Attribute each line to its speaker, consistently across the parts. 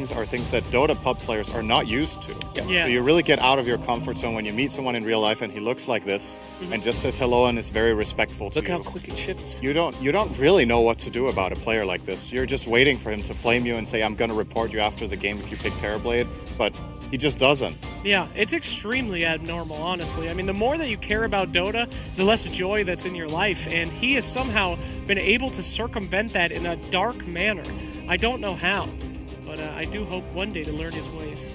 Speaker 1: things are things that Dota pub players are not used to.
Speaker 2: Yeah.
Speaker 3: Yes.
Speaker 1: So you really get out of your comfort zone when you meet someone in real life and he looks like this and just says hello and is very respectful to
Speaker 2: Look
Speaker 1: you.
Speaker 2: how quick it shifts.
Speaker 1: You don't really know what to do about a player like this. You're just waiting for him to flame you and say, I'm going to report you after the game if you pick Terrorblade, but he just doesn't.
Speaker 3: Yeah, it's extremely abnormal, honestly. I mean, the more that you care about Dota, the less joy that's in your life, and he has somehow been able to circumvent that in a dark manner. I don't know how, but I do hope one day to learn his ways.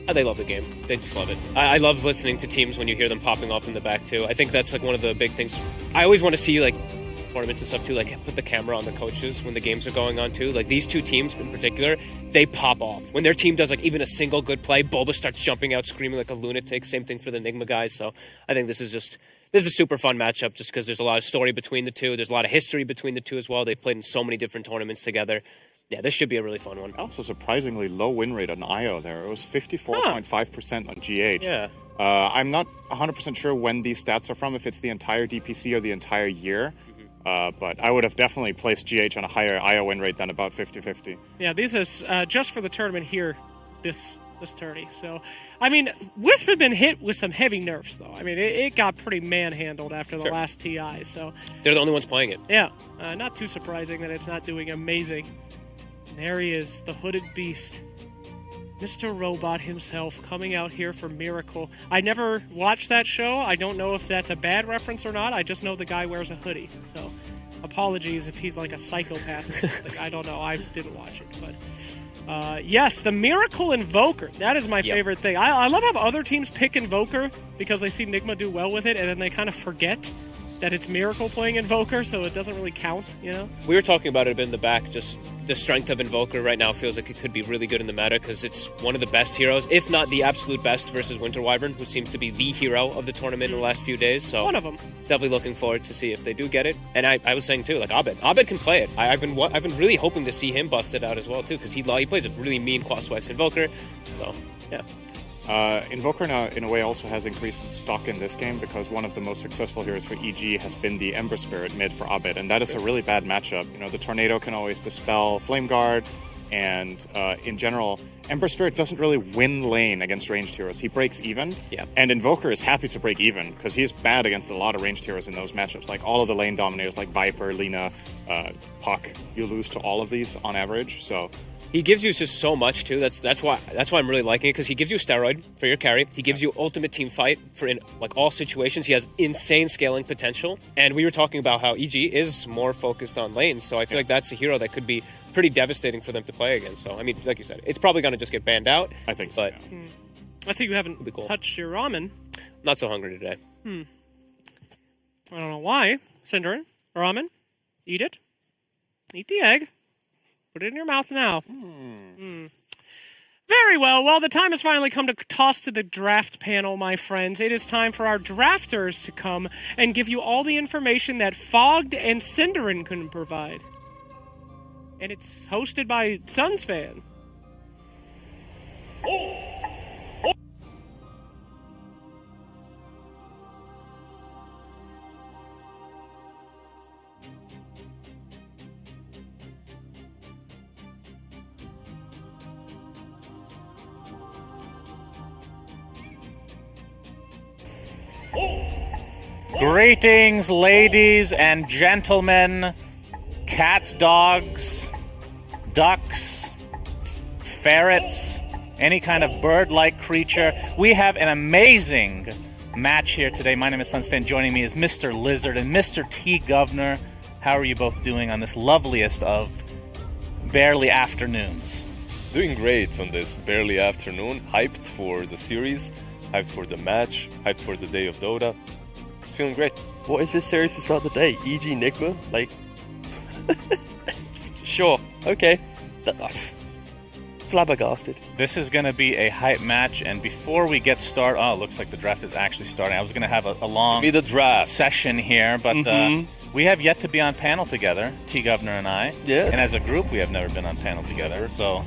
Speaker 2: They love the game. They just love it. I love listening to teams when you hear them popping off in the back, too. I think that's like one of the big things. I always want to see, like, tournaments and stuff too, like put the camera on the coaches when the games are going on too. Like these two teams in particular, they pop off. When their team does like even a single good play, Bulba starts jumping out screaming like a lunatic. Same thing for the Nigma guys. So I think this is a super fun matchup just because there's a lot of story between the two. There's a lot of history between the two as well. They've played in so many different tournaments together. Yeah, this should be a really fun one.
Speaker 1: Also surprisingly low win rate on IO there. It was 54.5% on GH.
Speaker 2: Yeah.
Speaker 1: I'm not 100% sure when these stats are from, if it's the entire DPC or the entire year. But I would have definitely placed GH on a higher IO win rate than about 50-50.
Speaker 3: Yeah, this is just for the tournament here, this tourney. So, I mean, Wisp had been hit with some heavy nerfs, though. I mean, it got pretty manhandled after the last TI. So
Speaker 2: they're the only ones playing it.
Speaker 3: Yeah, not too surprising that it's not doing amazing. And there he is, the hooded beast. Mr. Robot himself coming out here for Miracle. I never watched that show. I don't know if that's a bad reference or not. I just know the guy wears a hoodie. So apologies if he's like a psychopath or something. I don't know. I didn't watch it. But yes, the Miracle Invoker. That is my favorite thing. I love how other teams pick Invoker because they see Nigma do well with it, and then they kind of forget that it's Miracle playing Invoker, so it doesn't really count, you know?
Speaker 2: We were talking about it a bit in the back, just the strength of Invoker right now feels like it could be really good in the meta because it's one of the best heroes, if not the absolute best, versus Winter Wyvern, who seems to be the hero of the tournament in the last few days. So
Speaker 3: one of them.
Speaker 2: Definitely looking forward to see if they do get it. And I was saying too, like Abed can play it. I've been really hoping to see him bust it out as well too, because he plays a really mean Quaswex Invoker. So yeah.
Speaker 1: Invoker in a way also has increased stock in this game because one of the most successful heroes for EG has been the Ember Spirit mid for Abed, and that is a really bad matchup. You know, the Tornado can always dispel Flame Guard, and in general, Ember Spirit doesn't really win lane against ranged heroes. He breaks even, and Invoker is happy to break even because he's bad against a lot of ranged heroes in those matchups. Like all of the lane dominators like Viper, Lina, Puck, you lose to all of these on average, so...
Speaker 2: He gives you just so much too. That's why I'm really liking it, because he gives you steroid for your carry. He gives you ultimate team fight for in like all situations. He has insane scaling potential. And we were talking about how EG is more focused on lanes, so I feel like that's a hero that could be pretty devastating for them to play against. So I mean, like you said, it's probably going to just get banned out.
Speaker 1: I think so.
Speaker 2: But
Speaker 3: I see you haven't touched your ramen.
Speaker 2: Not so hungry today.
Speaker 3: I don't know why. Syndrin, ramen, eat it. Eat the egg. Put it in your mouth now. Very well. Well, the time has finally come to toss to the draft panel, my friends. It is time for our drafters to come and give you all the information that Fogged and Syndrin can provide. And it's hosted by Suns fan.
Speaker 4: Greetings, ladies and gentlemen, cats, dogs, ducks, ferrets, any kind of bird-like creature. We have an amazing match here today. My name is Sunsfan. Joining me is Mr. Lizard and Mr. T. Governor. How are you both doing on this loveliest of barely afternoons?
Speaker 5: Doing great on this barely afternoon. Hyped for the series, hyped for the match, hyped for the day of Dota. It's feeling great.
Speaker 6: What is this series to start the day? EG Nigma? Like... Sure, okay. Flabbergasted.
Speaker 4: This is going to be a hype match, and before we get started... Oh, it looks like the draft is actually starting. I was going to have a long
Speaker 5: the draft
Speaker 4: session here, but we have yet to be on panel together, T-Governor and I.
Speaker 6: Yeah.
Speaker 4: And as a group, we have never been on panel together, so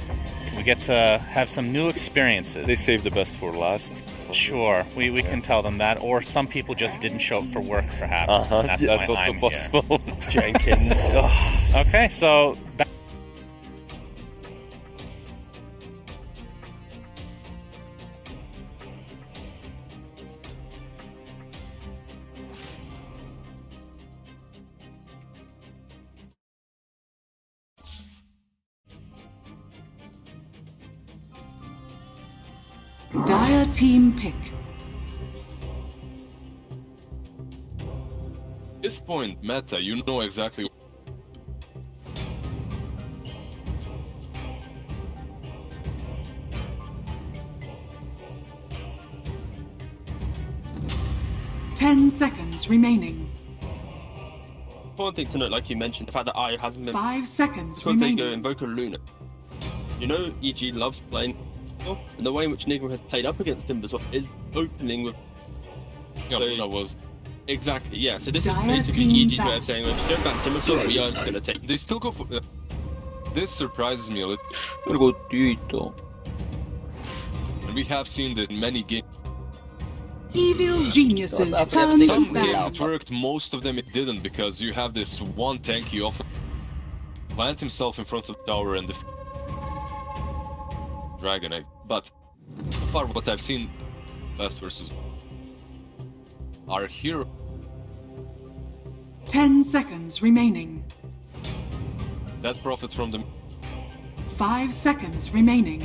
Speaker 4: we get to have some new experiences.
Speaker 5: They saved the best for last.
Speaker 4: Sure, we can tell them that, or some people just didn't show up for work, perhaps.
Speaker 5: That's also possible.
Speaker 6: Jenkins.
Speaker 4: Okay, so...
Speaker 7: Dire team pick.
Speaker 5: At this point, meta, you know exactly.
Speaker 7: Ten seconds remaining.
Speaker 8: Important thing to note, like you mentioned, the fact that I hasn't been
Speaker 7: 5 seconds
Speaker 8: because they go
Speaker 7: remaining.
Speaker 8: Invoker Luna. You know, EG loves playing, and the way in which Nigma has played up against him as well is opening with.
Speaker 5: Yeah, Luna was.
Speaker 8: Exactly, yeah. So this is
Speaker 7: Dire
Speaker 8: basically
Speaker 7: team
Speaker 8: EG's way
Speaker 7: back.
Speaker 8: of saying, well, if you don't back Timothy, we are just going to take.
Speaker 5: They still go for. This surprises me a little.
Speaker 9: 그리고 뒤에 있다.
Speaker 5: And we have seen this in many games.
Speaker 7: Evil geniuses
Speaker 9: That's
Speaker 7: turn to
Speaker 5: Some games
Speaker 7: bad.
Speaker 5: it worked, most of them it didn't, because you have this one tank he often plant himself in front of the tower and the Dragon Egg. But so far what I've seen last versus our hero
Speaker 7: 10 seconds remaining.
Speaker 5: that profits from the
Speaker 7: 5 seconds remaining.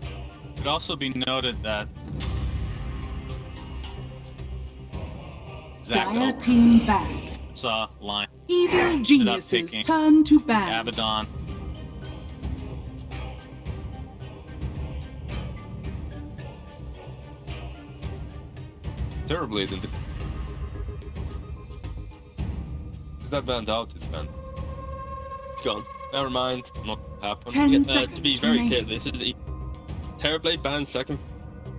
Speaker 4: It could also be noted that
Speaker 7: Dire team back.
Speaker 4: saw line
Speaker 7: Evil geniuses
Speaker 4: picking
Speaker 7: turn to bad.
Speaker 4: Abaddon.
Speaker 5: Terrorblade and is that banned out? It's banned.
Speaker 8: It's gone.
Speaker 5: Never mind, not happen.
Speaker 7: 10
Speaker 8: Yeah,
Speaker 7: seconds
Speaker 8: to be very clear,
Speaker 7: remaining.
Speaker 8: this is Terrorblade ban second.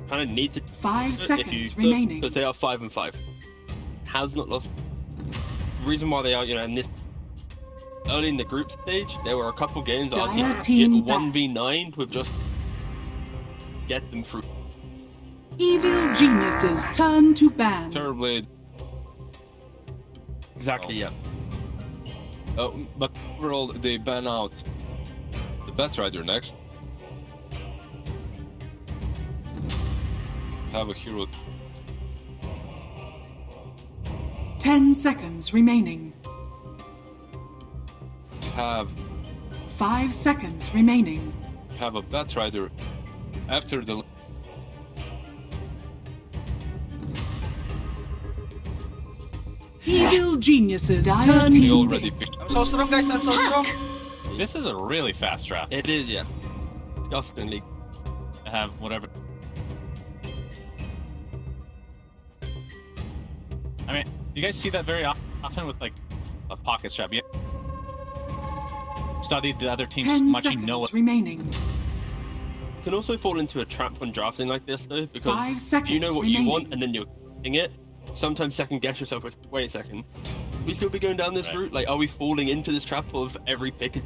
Speaker 8: Kind of need to
Speaker 7: 5 seconds remaining.
Speaker 8: because they are 5 and 5. Has not lost. The reason why they are, you know, in this early in the group stage, there were a couple games that
Speaker 7: Dire
Speaker 8: I
Speaker 7: team
Speaker 8: could
Speaker 7: back.
Speaker 8: 1v9 with just get them through.
Speaker 7: Evil geniuses turn to bad.
Speaker 5: Terrorblade.
Speaker 8: Exactly, yeah.
Speaker 5: But overall, they ban out the Batrider next. Have a hero.
Speaker 7: 10 seconds remaining.
Speaker 5: Have
Speaker 7: 5 seconds remaining.
Speaker 5: a Batrider after the.
Speaker 7: Evil geniuses
Speaker 5: They
Speaker 7: turn to
Speaker 5: already
Speaker 7: bad.
Speaker 5: picked.
Speaker 10: I'm so strong, guys. I'm so strong.
Speaker 4: This is a really fast draft.
Speaker 8: It is, yeah. Disgustingly.
Speaker 4: To have whatever. I mean, you guys see that very often with like a pocket strap. You studied the other team
Speaker 7: 10
Speaker 4: much you know
Speaker 7: seconds
Speaker 4: it.
Speaker 7: remaining.
Speaker 8: Can also fall into a trap when drafting like this, though, because
Speaker 7: 5
Speaker 8: if you know
Speaker 7: seconds
Speaker 8: what you want
Speaker 7: remaining.
Speaker 8: and then you're getting it, sometimes second guess yourself with, wait a second, we still be going down this
Speaker 4: Right.
Speaker 8: route? Like, are we falling into this trap of every pick?
Speaker 4: In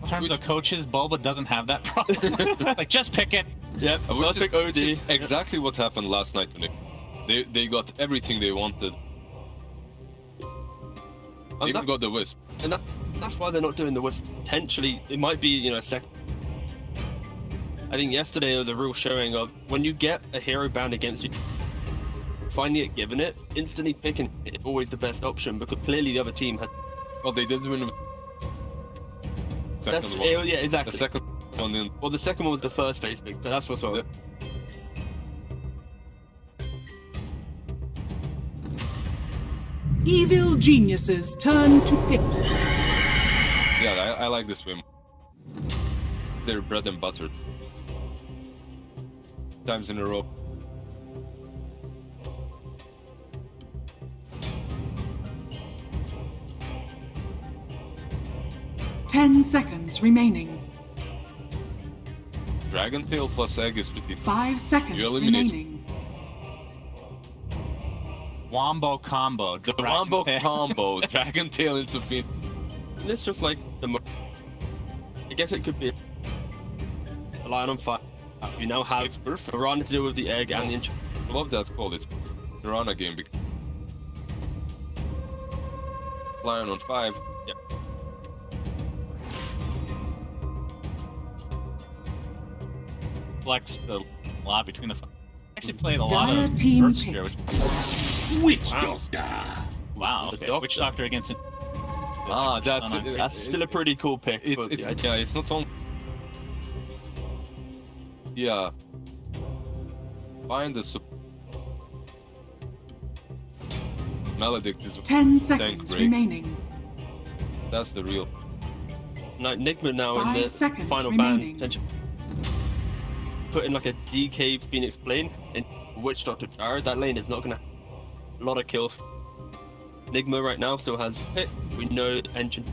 Speaker 4: terms of coaches, Bulba doesn't have that problem. Like, just pick it.
Speaker 8: Yep,
Speaker 5: Which
Speaker 8: first pick OD.
Speaker 5: is exactly what happened last night to Nick. They got everything they wanted. They even got the Wisp.
Speaker 8: And that's why they're not doing the Wisp. Potentially, it might be, you know, second. I think yesterday was a real showing of when you get a hero banned against you, finding it, giving it, instantly picking it is always the best option because clearly the other team had.
Speaker 5: Well, they did win. Second
Speaker 8: That's,
Speaker 5: one.
Speaker 8: yeah, exactly.
Speaker 5: The second one in.
Speaker 8: Well, the second one was the first phase pick, so that's what's wrong.
Speaker 5: Yeah.
Speaker 7: Evil geniuses turn to pick.
Speaker 5: Yeah, I like this win. They're bread and butter. Times in a row.
Speaker 7: Ten seconds remaining.
Speaker 5: Dragon Tail plus Egg is pretty.
Speaker 7: 5 seconds
Speaker 5: You eliminate-
Speaker 7: remaining.
Speaker 4: Wombo combo.
Speaker 5: The Wombo combo, Dragon Tail into Phoenix.
Speaker 8: And it's just like the. I guess it could be a Lion on Fire. You now have
Speaker 5: It's perfect.
Speaker 8: Piranha to deal with the egg and the inch.
Speaker 5: I love that call. It's Piranha game. Lion on 5.
Speaker 8: Yep.
Speaker 4: Flex the lot between the. Actually played a lot
Speaker 7: Dire
Speaker 4: of
Speaker 7: team
Speaker 4: Earth
Speaker 7: pick.
Speaker 4: Sphere, which,
Speaker 10: Witch
Speaker 8: Wow.
Speaker 10: Doctor.
Speaker 4: wow,
Speaker 8: The
Speaker 4: okay.
Speaker 8: doctor.
Speaker 4: Witch Doctor against it.
Speaker 5: Ah, that's
Speaker 4: Oh, no.
Speaker 8: That's still a pretty cool pick.
Speaker 5: It's
Speaker 8: but
Speaker 5: it's
Speaker 8: yeah,
Speaker 5: yeah. It's not only Yeah. Find the Maledict is
Speaker 7: 10
Speaker 5: tank
Speaker 7: seconds
Speaker 5: break.
Speaker 7: remaining.
Speaker 5: That's the real.
Speaker 8: Like Nigma now in
Speaker 7: 5
Speaker 8: the
Speaker 7: seconds
Speaker 8: final
Speaker 7: remaining.
Speaker 8: ban, potentially put in like a DK Phoenix lane and Witch Doctor Jared. That lane is not gonna have a lot of kills. Nigma right now still has hit. We know engine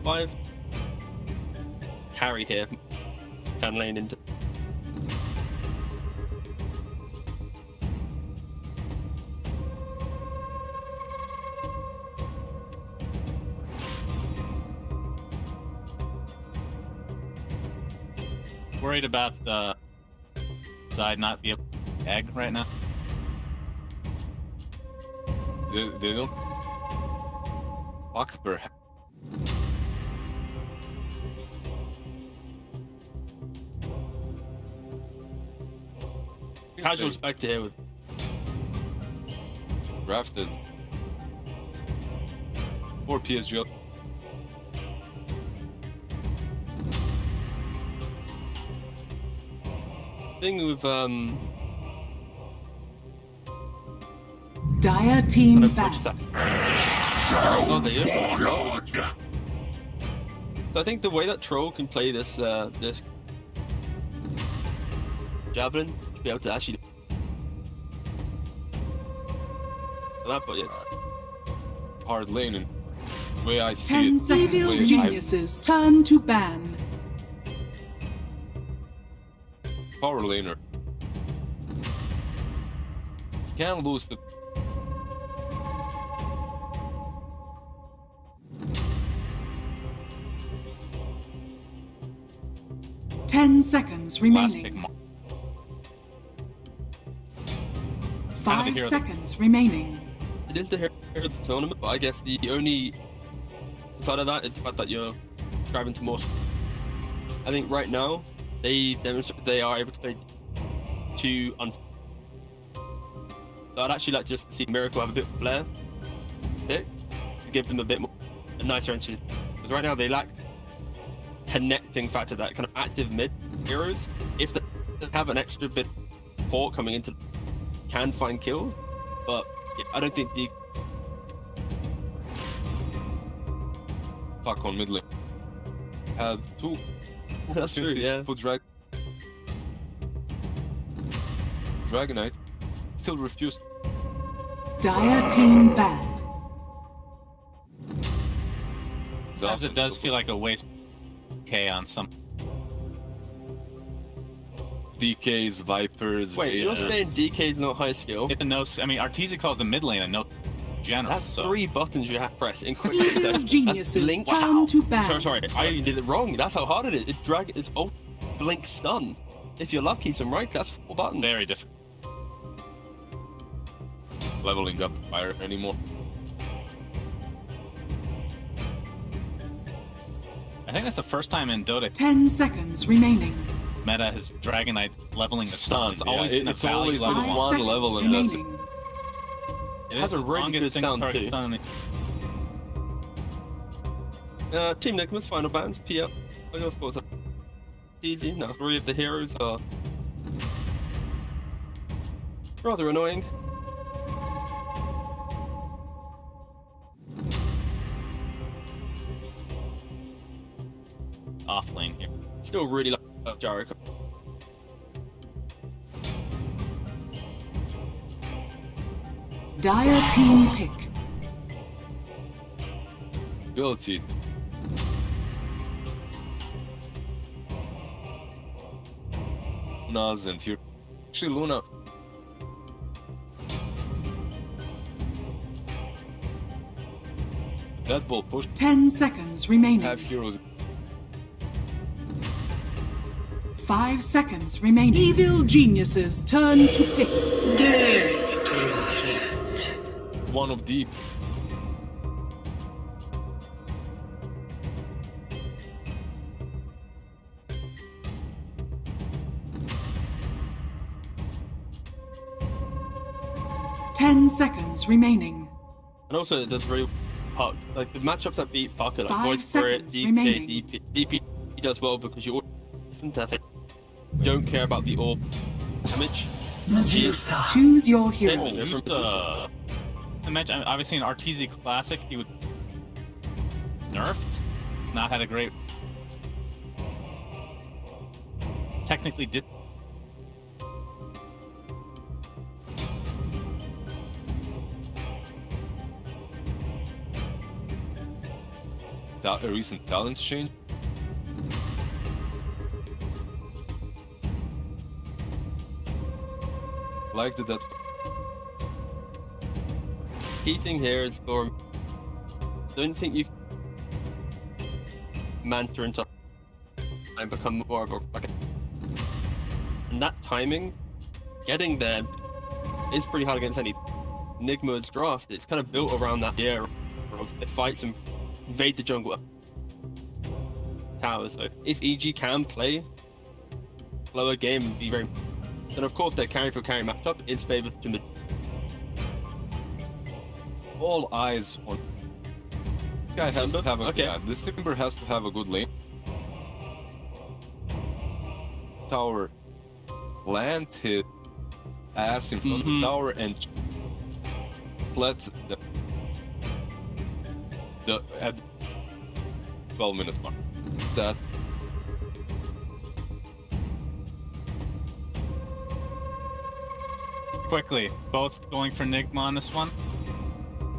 Speaker 8: 5 carry here can lane into.
Speaker 4: Worried about side not be able to egg right now.
Speaker 5: They don't. Fuck, perhaps.
Speaker 8: Casuals back to here with
Speaker 5: Drafted. 4 PSG.
Speaker 8: thing with
Speaker 7: Dire team
Speaker 8: what
Speaker 7: back.
Speaker 8: is that? Oh, they is. So I think the way that Troll can play this this javelin to be able to actually that, but yes,
Speaker 5: Hard lane and way I see
Speaker 7: 10
Speaker 5: it.
Speaker 7: seconds.
Speaker 5: way
Speaker 7: Evil
Speaker 5: I-
Speaker 7: geniuses turn to ban.
Speaker 5: Power laner. Can't lose the
Speaker 7: 10 seconds remaining. 5
Speaker 4: hero.
Speaker 7: seconds remaining.
Speaker 8: it is the hero of the tournament, but I guess the only side of that is the fact that you're subscribing to more. I think right now they demonstrate they are able to play two so I'd actually like just to see Miracle have a bit of flair pick to give them a nicer entry, because right now they lack connecting factor, that kind of active mid heroes. If they have an extra bit of support coming into, can find kills, but yeah, I don't think the
Speaker 5: fuck on mid lane. Have 2.
Speaker 8: that's true, yeah.
Speaker 5: Put Dragonite. Still refused.
Speaker 7: Dire team ban.
Speaker 4: Sometimes it does feel like a waste K on some.
Speaker 5: DKs, Vipers.
Speaker 8: Wait, you're
Speaker 5: Raiders.
Speaker 8: saying DK is not high skill?
Speaker 4: It's a no. I mean, Arteezy calls the mid lane a no general.
Speaker 8: That's
Speaker 4: so.
Speaker 8: 3 buttons you have to press in quick
Speaker 7: Evil
Speaker 8: succession.
Speaker 7: geniuses
Speaker 8: That's blink.
Speaker 7: turn to ban.
Speaker 8: Sorry, I did it wrong. That's how hard it is. It's blink stun. If you're lucky, some right, that's 4 buttons.
Speaker 4: Very different.
Speaker 5: Leveling up fire anymore.
Speaker 4: I think that's the first time in Dota
Speaker 7: 10 seconds remaining.
Speaker 4: meta has Dragonite leveling the stuns.
Speaker 5: Yeah,
Speaker 4: Always been a
Speaker 5: it's
Speaker 4: value
Speaker 5: always
Speaker 4: level.
Speaker 5: been
Speaker 7: 5
Speaker 5: one
Speaker 7: seconds
Speaker 5: level and that's it.
Speaker 7: remaining.
Speaker 4: It
Speaker 8: has
Speaker 4: is
Speaker 8: a
Speaker 4: the
Speaker 8: really
Speaker 4: longest
Speaker 8: good
Speaker 4: single
Speaker 8: sound
Speaker 4: target
Speaker 8: too.
Speaker 4: stun in the
Speaker 8: Team Nigma's final bans, PL. I go for it. Easy. Now 3 of the heroes are rather annoying.
Speaker 4: off lane here.
Speaker 8: Still really like Jericho.
Speaker 7: Dire team pick.
Speaker 5: Ability. Luna's and here. Actually, Luna. That ball push.
Speaker 7: 10 seconds remaining.
Speaker 5: Have heroes.
Speaker 7: 5 seconds remaining. Evil geniuses turn to pick.
Speaker 5: One of the.
Speaker 7: Ten seconds remaining.
Speaker 8: And also, it does really Puck. Like the matchups that beat Puck are like
Speaker 7: 5
Speaker 8: Void Spirit,
Speaker 7: seconds
Speaker 8: DK,
Speaker 7: remaining.
Speaker 8: DP does well because you I think don't care about the orb damage.
Speaker 7: Choose your hero.
Speaker 4: Imagine, obviously in RTZ Classic, he would nerfed, not had a great. Technically did.
Speaker 5: A recent talent change. Like that.
Speaker 8: Key thing here is for don't think you Manta into and become more of a and that timing, getting there is pretty hard against any Nigma's draft. It's kind of built around that idea of it fights and invade the jungle tower. So if EG can play lower game, be very, then of course their carry for carry matchup is favored to mid.
Speaker 5: All eyes on. This guy has to have a this Timber has to have a good lane. Tower plant his ass in front of the tower and let the at 12-minute mark. That
Speaker 4: Quickly, both going for Nigma on this one.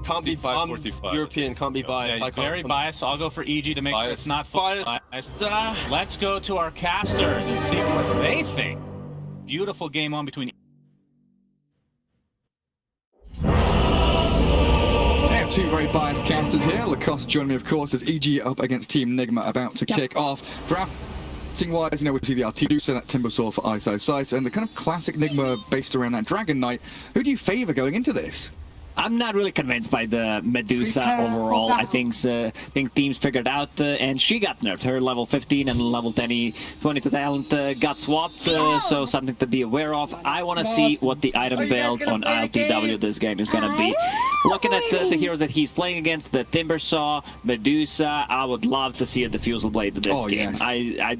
Speaker 8: Can't be
Speaker 5: 45.
Speaker 8: European, can't be biased.
Speaker 4: Yeah, very biased, so I'll go for EG to make sure it's not biased. Let's go to our casters and see what they think. Beautiful game on between.
Speaker 11: Yeah, two very biased casters here. Lacoste joining me, of course, as EG up against Team Nigma about to kick off. Drafting-wise, you know, we see the RT, so that Timbersaw for Ice, and the kind of classic Nigma based around that Dragon Knight. Who do you favor going into this?
Speaker 12: I'm not really convinced by the Medusa overall. I think teams figured out, and she got nerfed. Her level 15 and level 22 talent got swapped, so something to be aware of. I want to see what the item build on ILTW this game is going to be. Looking at the heroes that he's playing against, the Timbersaw, Medusa, I would love to see a Diffusal Blade this game.
Speaker 11: Yes.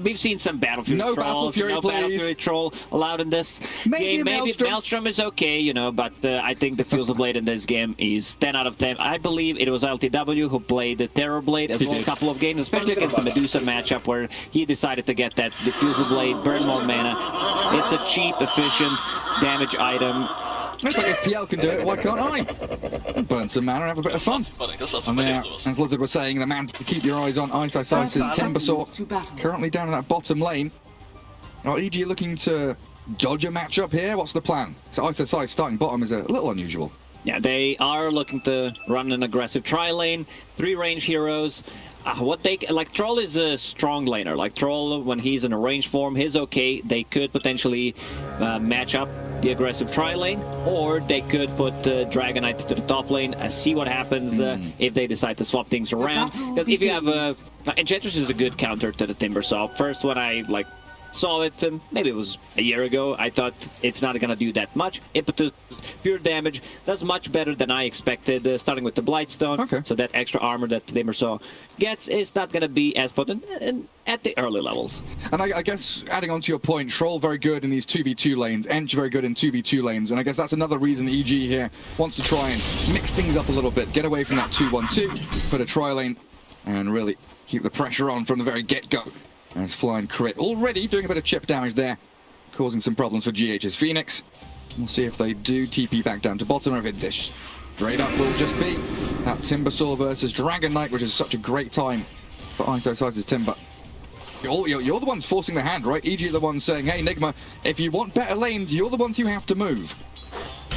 Speaker 12: We've seen some Battlefield trolls, Battlefield troll allowed in this game. Maybe Maelstrom is okay, you know, but I think the Diffusal Blade in this game is 10 out of 10. I believe it was LTW who played the Terror Blade as well a couple of games, especially against the Medusa matchup where he decided to get that Diffusal Blade, burn more mana. It's a cheap, efficient damage item.
Speaker 11: Looks like if PL can do it, why can't I? Burn some mana and have a bit of fun. And there, as Lizard was saying, the man to keep your eyes on, Ice's Timbersaw, currently down in that bottom lane. Are EG looking to dodge a matchup here? What's the plan? So Ice's starting bottom is a little unusual.
Speaker 12: Yeah, they are looking to run an aggressive tri-lane, 3 range heroes. Troll is a strong laner. Like Troll, when he's in a range form, he's okay. They could potentially match up the aggressive tri-lane, or they could put Dragon Knight to the top lane and see what happens if they decide to swap things around. Because if you have Enchantress is a good counter to the Timbersaw. First, when I saw it, maybe it was a year ago, I thought it's not gonna do that much. Impetus, pure damage, does much better than I expected, starting with the Blightstone. Okay. So that extra armor that Timbersaw gets is not gonna be as potent at the early levels.
Speaker 11: And I guess, adding on to your point, Troll very good in these 2v2 lanes, Ench very good in 2v2 lanes, and I guess that's another reason EG here wants to try and mix things up a little bit, get away from that 2-1-2, put a tri-lane, and really keep the pressure on from the very get-go. And it's flying crit already doing a bit of chip damage there, causing some problems for GH's Phoenix. We'll see if they do TP back down to bottom, or if it this straight up will just be that Timbersaw versus Dragon Knight, which is such a great time for Ice's Timber. You're the ones forcing the hand, right? EG are the ones saying, hey Nigma, if you want better lanes, you're the ones who have to move.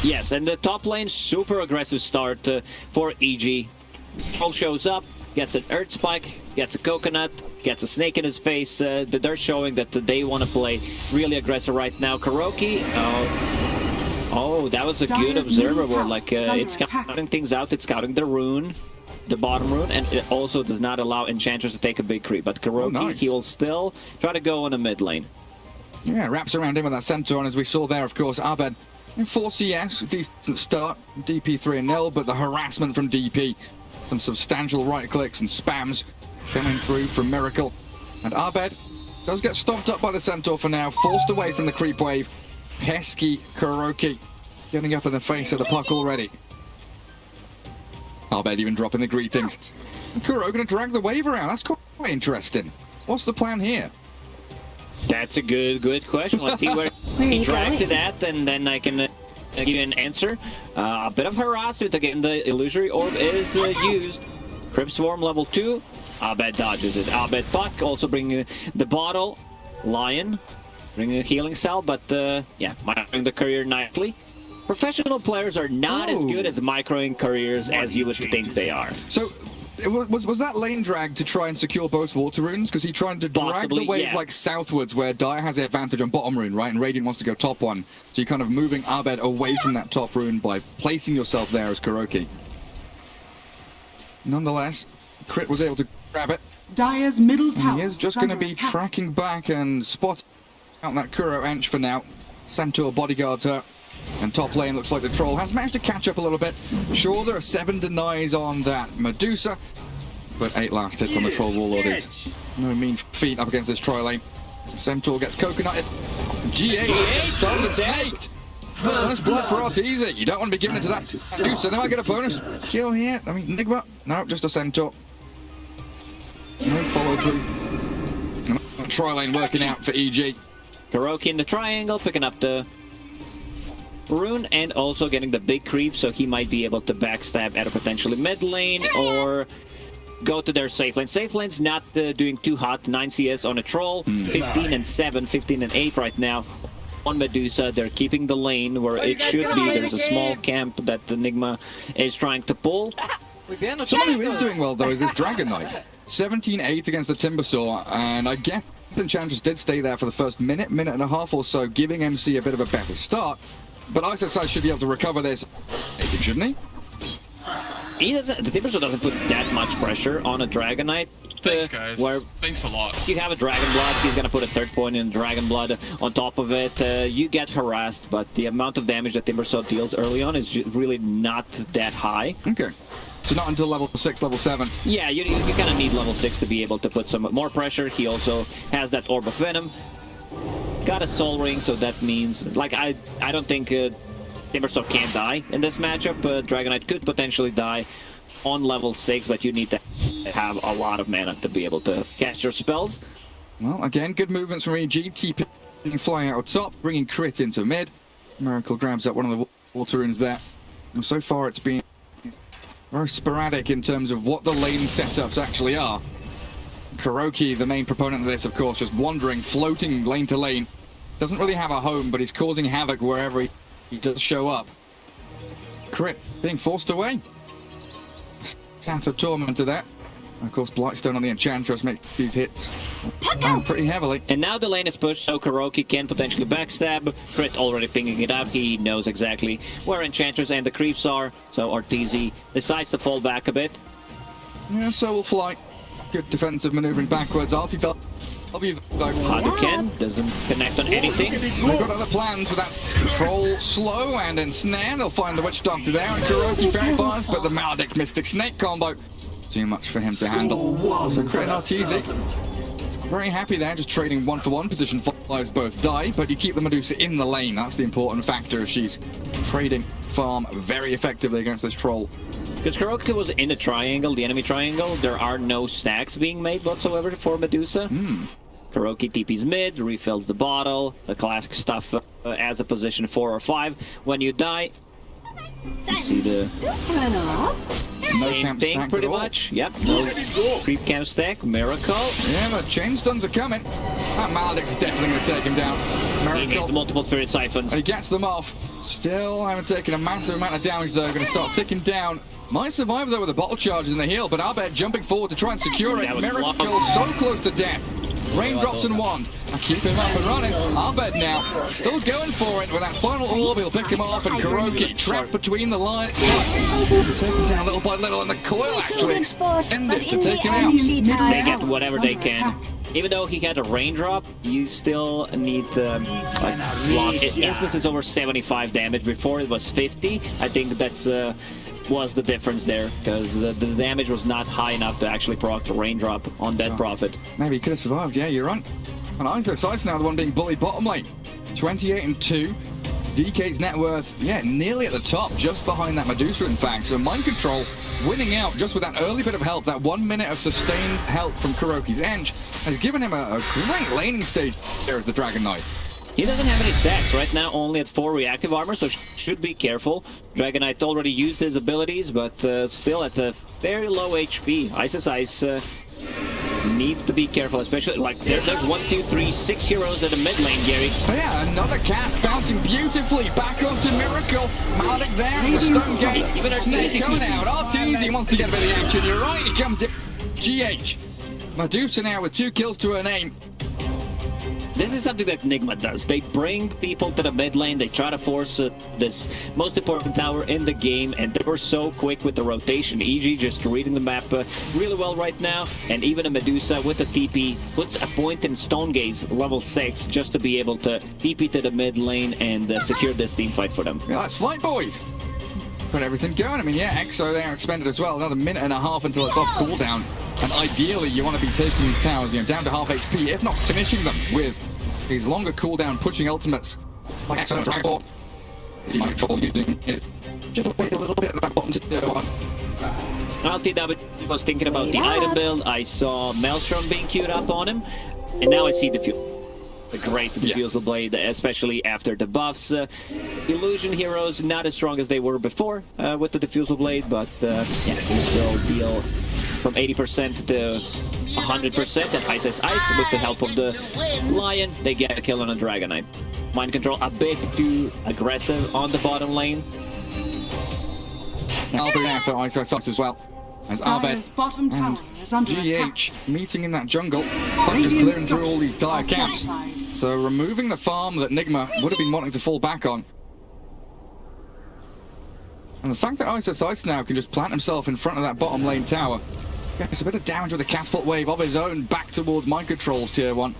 Speaker 12: Yes, and the top lane, super aggressive start for EG. Troll shows up, gets an Earth Spike, gets a Coconut, gets a snake in his face. They're showing that they want to play really aggressive right now. Kuroki, oh, that was a good observer where it's scouting things out, it's scouting the rune, the bottom rune, and it also does not allow Enchantress to take a big creep. But Kuroki, he will still try to go on a mid lane.
Speaker 11: Yeah, wraps around him with that Centaur, and as we saw there, of course, Abed in 4 CS, decent start, DP 3-0, but the harassment from DP, some substantial right clicks and spams coming through from Miracle. And Abed Does get stopped up by the Centaur for now, forced away from the creep wave. Pesky KuroKy getting up in the face of the puck already. Abed even dropping the greetings. Kuro gonna drag the wave around. That's quite interesting. What's the plan here?
Speaker 12: That's a good question. Let's see where he drags it at, and then I can give you an answer. A bit of harassment again. The illusory orb is used. Crypt Swarm level 2. Abed dodges it. Abed puck also bringing the bottle. Lion bringing a healing cell, but yeah, microing the career nicely. Professional players are not as good as microing careers as you would think they are.
Speaker 11: So, was that lane drag to try and secure both water runes? Because he tried to drag the wave like southwards, where Dire has the advantage on bottom rune, right? And Radiant wants to go top one. So you're kind of moving Abed away from that top rune by placing yourself there as KuroKy. Nonetheless, Crit was able to grab it.
Speaker 7: Dire's middle tower.
Speaker 11: He is just going to be tracking back and spot out that Kuro Ench for now. Centaur bodyguards her. And top lane looks like the Troll has managed to catch up a little bit. Sure, there are 7 denies on that Medusa, but 8 last hits on the Troll Warlord is no mean feat up against this tri lane. Centaur gets coconutted. G8 started snaked. First blood for Arteezy. You don't want to be giving it to that Medusa. They might get a bonus kill here. I mean, Nigma. No, just a Centaur. No follow through. Tri lane working out for EG.
Speaker 12: KuroKy in the triangle, picking up the rune and also getting the big creep, so he might be able to backstab at a potentially mid lane or go to their safe lane. Safe lane's not doing too hot. 9 CS on a Troll, 15 and 7, 15 and 8 right now on Medusa. They're keeping the lane where it should be. There's a small camp that the Nigma is trying to pull.
Speaker 11: Someone who is doing well though is this Dragon Knight. 17-8 against the Timbersaw, and I guess Enchantress did stay there for the first minute and a half or so, giving MC a bit of a better start. But ISSI should be able to recover this, shouldn't he?
Speaker 12: The Timbersaw doesn't put that much pressure on a Dragon Knight.
Speaker 13: Thanks, guys. Thanks a lot.
Speaker 12: You have a Dragon Blood, he's gonna put a 3rd point in Dragon Blood on top of it. You get harassed, but the amount of damage that Timbersaw deals early on is really not that high.
Speaker 11: Okay. So not until level 6, level 7.
Speaker 12: Yeah, you kind of need level 6 to be able to put some more pressure. He also has that Orb of Venom. Got a Soul Ring, so that means, like, I don't think Timbersaw can't die in this matchup. Dragon Knight could potentially die on level 6, but you need to have a lot of mana to be able to cast your spells.
Speaker 11: Well, again, good movements from EG. TP flying out top, bringing Crit into mid. Miracle grabs up one of the water runes there. And so far it's been very sporadic in terms of what the lane setups actually are. KuroKy, the main proponent of this, of course, just wandering, floating lane to lane. Doesn't really have a home, but he's causing havoc wherever he does show up. Crit being forced away. Sat of Torment to that. Of course, Blightstone on the Enchantress makes these hits pretty heavily.
Speaker 12: And now the lane is pushed, so KuroKy can potentially backstab. Crit already pinging it up. He knows exactly where Enchantress and the creeps are. So Arteezy decides to fall back a bit.
Speaker 11: Yeah, so will Fly. Good defensive maneuvering backwards. Artie though.
Speaker 12: Hadouken doesn't connect on anything.
Speaker 11: They've got other plans with that Troll slow and ensnare. They'll find the Witch Doctor there, and KuroKy very fast, but the Maledict Mystic Snake combo. Too much for him to handle. So Crit and Arteezy very happy there, just trading 1-for-1. Position flies both die, but you keep the Medusa in the lane. That's the important factor. She's trading farm very effectively against this Troll.
Speaker 12: Because KuroKy was in the triangle, the enemy triangle, there are no stacks being made whatsoever for Medusa. KuroKy TP's mid, refills the bottle, the classic stuff as a position 4 or 5. When you die, you see the same thing pretty much. Yep, no creep camp stack, Miracle.
Speaker 11: Yeah, the chain stuns are coming. That Maledict's definitely going to take him down. Miracle.
Speaker 12: He gets multiple Spirit Siphons.
Speaker 11: And he gets them off. Still haven't taken a massive amount of damage though. Going to start ticking down. Might survive though with the bottle charges in the heel, but Abed jumping forward to try and secure it. Miracle so close to death. Raindrops and wand. I keep him up and running. Abed now still going for it with that final orb. He'll pick him off, and KuroKy trapped between the lines. Taken down little by little, and the coil actually extended to take him out.
Speaker 12: They get whatever they can. Even though he had a raindrop, you still need like block. Instance is over 75 damage. Before it was 50. I think that's was the difference there, because the damage was not high enough to actually proc the raindrop on Dead Prophet.
Speaker 11: Maybe he could have survived. Yeah, you're right. And ISO now the one being bullied bottom lane. 28-2. DK's net worth, yeah, nearly at the top, just behind that Medusa, in fact. So Mind Control winning out just with that early bit of help. That 1 minute of sustained help from Kuroki's Eng has given him a great laning stage there as the Dragon Knight.
Speaker 12: He doesn't have any stacks right now, only at 4 reactive armor, so should be careful. Dragon Knight already used his abilities, but still at a very low HP. Ice needs to be careful, especially like there's 1, 2, 3, 6 heroes at the mid lane, Gary.
Speaker 11: Oh yeah, another cast bouncing beautifully back onto Miracle. Malik there in the stone gate.
Speaker 12: Even
Speaker 11: Snake coming out. Arteezy wants to get a bit of action. You're right, he comes in. GH. Medusa now with 2 kills to her name.
Speaker 12: This is something that Nigma does. They bring people to the mid lane, they try to force this most important tower in the game, and they were so quick with the rotation. EG just reading the map really well right now, and even a Medusa with the TP puts a point in Stone Gaze level 6 just to be able to TP to the mid lane and secure this team fight for them.
Speaker 11: Yeah, let's fight, boys. Got everything going. I mean, yeah, Exo there expended as well. Another minute and a half until it's off cooldown. And ideally, you want to be taking these towers, down to half HP, if not finishing them with these longer cooldown pushing ultimates. Like Exo and Dragon Ball. See my trouble using is just wait a little bit at that bottom tier one.
Speaker 12: LTW was thinking about the item build. I saw Maelstrom being queued up on him, and now I see the great Diffusal Blade, especially after the buffs. Illusion heroes not as strong as they were before with the Diffusal Blade, but yeah, they still deal from 80% to 100%, and Ice with the help of the Lion, they get a kill on a Dragon Knight. Mind Control a bit too aggressive on the bottom lane.
Speaker 11: I'll be there for Ice as well. As Abed
Speaker 7: bottom tower is under
Speaker 11: GH meeting in that jungle, just clearing through all these dire camps. So removing the farm that Nigma would have been wanting to fall back on. And the fact that Ice now can just plant himself in front of that bottom lane tower, gets a bit of damage with a catapult wave of his own back towards Mind Control's tier 1.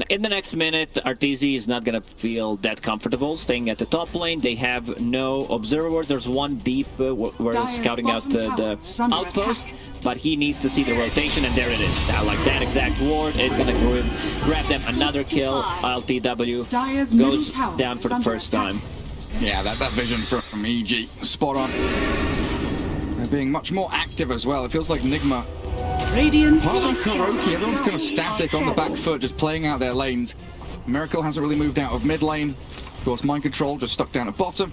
Speaker 12: In the next minute, Arteezy is not going to feel that comfortable staying at the top lane. They have no observers. There's one deep where he's scouting out the outpost, but he needs to see the rotation, and there it is. Now, like that exact ward is going to grab them another kill. LTW goes down for the first time.
Speaker 11: Yeah, that vision from EG, spot on. They're being much more active as well. It feels like Nigma, apart from Kuroki, everyone's kind of static on the back foot, just playing out their lanes. Miracle hasn't really moved out of mid lane. Of course, Mind Control just stuck down at bottom.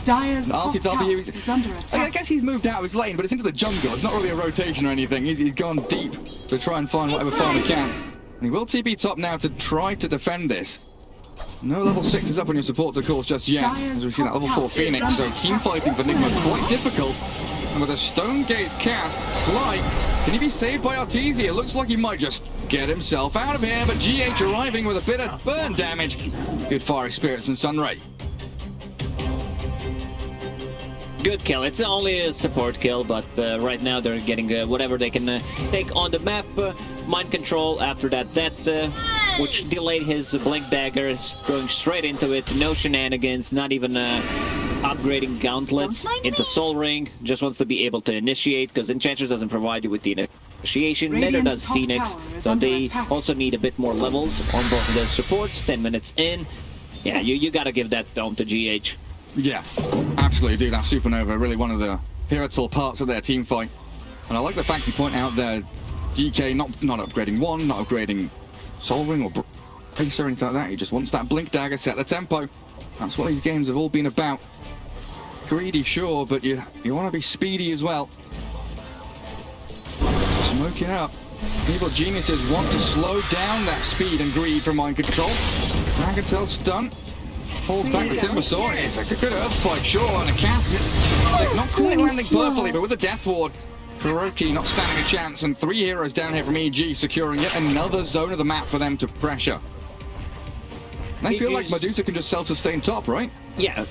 Speaker 7: Dire's top tower is under attack.
Speaker 11: I guess he's moved out of his lane, but it's into the jungle. It's not really a rotation or anything. He's gone deep to try and find whatever farm he can. And he will TP top now to try to defend this. No level 6 up on your supports, of course, just yet. As we see that level 4 Phoenix, so team fighting for Nigma quite difficult. And with a Stone Gaze cast, Fly, can he be saved by Arteezy? It looks like he might just get himself out of here, but GH arriving with a bit of burn damage. Good Fiery Spirits and Sunray.
Speaker 12: Good kill. It's only a support kill, but right now they're getting whatever they can take on the map. Mind Control after that which delayed his Blink Dagger, going straight into it. No shenanigans, not even upgrading gauntlets into Soul Ring. Just wants to be able to initiate, because Enchantress doesn't provide you with the initiation. Neither does Phoenix, so they also need a bit more levels on both of their supports. 10 minutes in. Yeah, you gotta give that dome to GH.
Speaker 11: Yeah, absolutely, dude. That Supernova, really one of the pivotal parts of their team fight. And I like the fact you point out there, DK not upgrading one, not upgrading Soul Ring or Pace or anything like that. He just wants that Blink Dagger, set the tempo. That's what these games have all been about. Greedy, sure, but you want to be speedy as well. Smoking up. Evil geniuses want to slow down that speed and greed from Mind Control. Dragon Tail stun. Pulls back the Timber Sword. It's a good Earth Spike, sure, and a cast. Not quite landing perfectly, but with the Death Ward, Kuroki not standing a chance, and 3 heroes down here from EG securing yet another zone of the map for them to pressure. They feel like Medusa can just self-sustain top, right?
Speaker 12: Yeah,